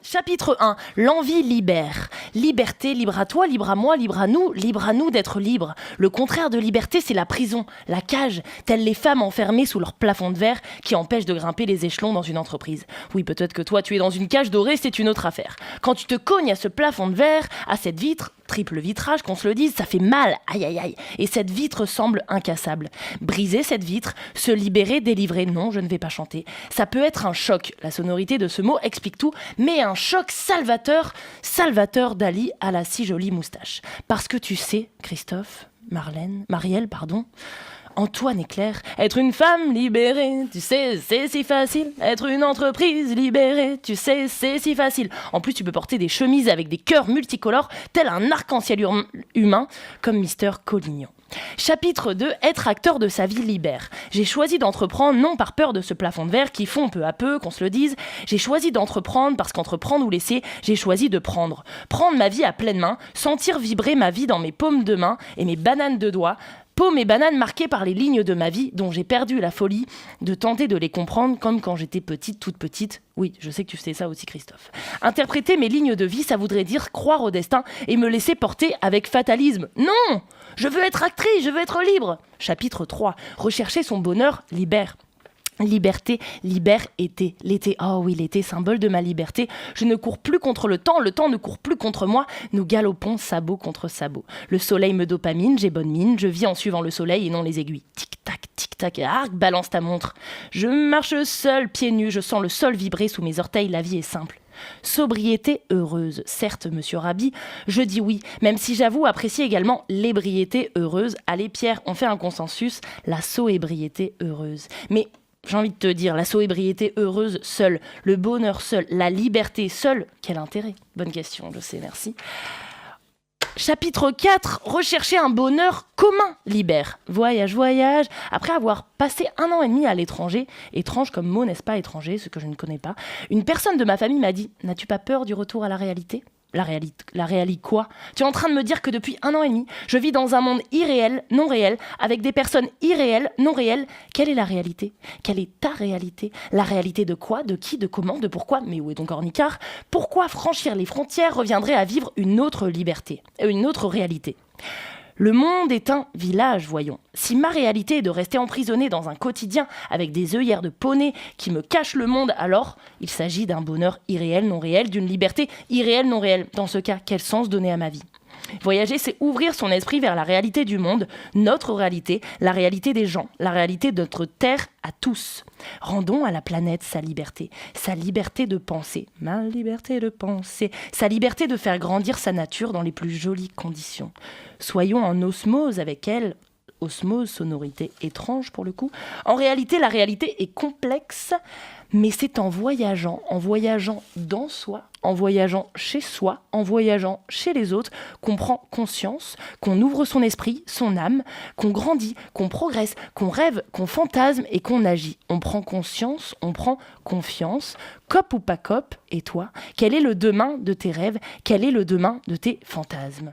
Chapitre 1. L'envie libère. Liberté, libre à toi, libre à moi, libre à nous d'être libres. Le contraire de liberté, c'est la prison, la cage, telles les femmes enfermées sous leur plafond de verre qui empêchent de grimper les échelons dans une entreprise. Oui, peut-être que toi, tu es dans une cage dorée, c'est une autre affaire. Quand tu te cognes à ce plafond de verre, à cette vitre, triple vitrage, qu'on se le dise, ça fait mal, aïe aïe aïe, et cette vitre semble incassable. Briser cette vitre, se libérer, délivrer, non, je ne vais pas chanter. Ça peut être un choc, la sonorité de ce mot explique tout, mais un choc salvateur Dali à la si jolie moustache. Parce que tu sais, Christophe, Marielle, Antoine et Claire, être une femme libérée, tu sais, c'est si facile. Être une entreprise libérée, tu sais, c'est si facile. En plus, tu peux porter des chemises avec des cœurs multicolores, tel un arc-en-ciel humain, comme Mister Collignon. Chapitre 2. Être acteur de sa vie libère. J'ai choisi d'entreprendre, non par peur de ce plafond de verre qui fond peu à peu, qu'on se le dise. J'ai choisi d'entreprendre parce qu'entreprendre ou laisser, j'ai choisi de prendre. Prendre ma vie à pleine main, sentir vibrer ma vie dans mes paumes de main et mes bananes de doigts. Paumes et bananes marquées par les lignes de ma vie dont j'ai perdu la folie de tenter de les comprendre comme quand j'étais petite, toute petite. Oui, je sais que tu fais ça aussi, Christophe. Interpréter mes lignes de vie, ça voudrait dire croire au destin et me laisser porter avec fatalisme. Non! Je veux être actrice, je veux être libre. Chapitre 3. Rechercher son bonheur libère. Liberté, libère, été. L'été, oh oui, l'été, symbole de ma liberté. Je ne cours plus contre le temps ne court plus contre moi. Nous galopons sabot contre sabot. Le soleil me dopamine, j'ai bonne mine. Je vis en suivant le soleil et non les aiguilles. Tic-tac, arc, balance ta montre. Je marche seul, pieds nus, je sens le sol vibrer sous mes orteils, la vie est simple. Sobriété heureuse. Certes, monsieur Rabhi, je dis oui, même si j'avoue apprécier également l'ébriété heureuse. Allez Pierre, on fait un consensus, la soébriété heureuse. Mais j'ai envie de te dire, la soébriété heureuse seule, le bonheur seul, la liberté seule, quel intérêt? Bonne question, je sais, merci. Chapitre 4, rechercher un bonheur commun libère. Voyage. Après avoir passé 1 an et demi à l'étranger, étrange comme mot, n'est-ce pas, étranger, ce que je ne connais pas, une personne de ma famille m'a dit, n'as-tu pas peur du retour à la réalité ? La réalité quoi? Tu es en train de me dire que depuis 1 an et demi, je vis dans un monde irréel, non réel, avec des personnes irréelles, non réelles. Quelle est la réalité? Quelle est ta réalité? La réalité de quoi? De qui? De comment? De pourquoi? Mais où est ton cornicard? Pourquoi franchir les frontières reviendrait à vivre une autre liberté, une autre réalité? Le monde est un village, voyons. Si ma réalité est de rester emprisonnée dans un quotidien avec des œillères de poney qui me cachent le monde, alors il s'agit d'un bonheur irréel, non réel, d'une liberté irréelle, non réelle. Dans ce cas, quel sens donner à ma vie? Voyager, c'est ouvrir son esprit vers la réalité du monde, notre réalité, la réalité des gens, la réalité de notre terre à tous. Rendons à la planète sa liberté de penser, ma liberté de penser, sa liberté de faire grandir sa nature dans les plus jolies conditions. Soyons en osmose avec elle, osmose, sonorité étrange pour le coup. En réalité, la réalité est complexe, mais c'est en voyageant dans soi, en voyageant chez soi, en voyageant chez les autres, qu'on prend conscience, qu'on ouvre son esprit, son âme, qu'on grandit, qu'on progresse, qu'on rêve, qu'on fantasme et qu'on agit. On prend conscience, on prend confiance. Cop ou pas cop, et toi, quel est le demain de tes rêves? Quel est le demain de tes fantasmes?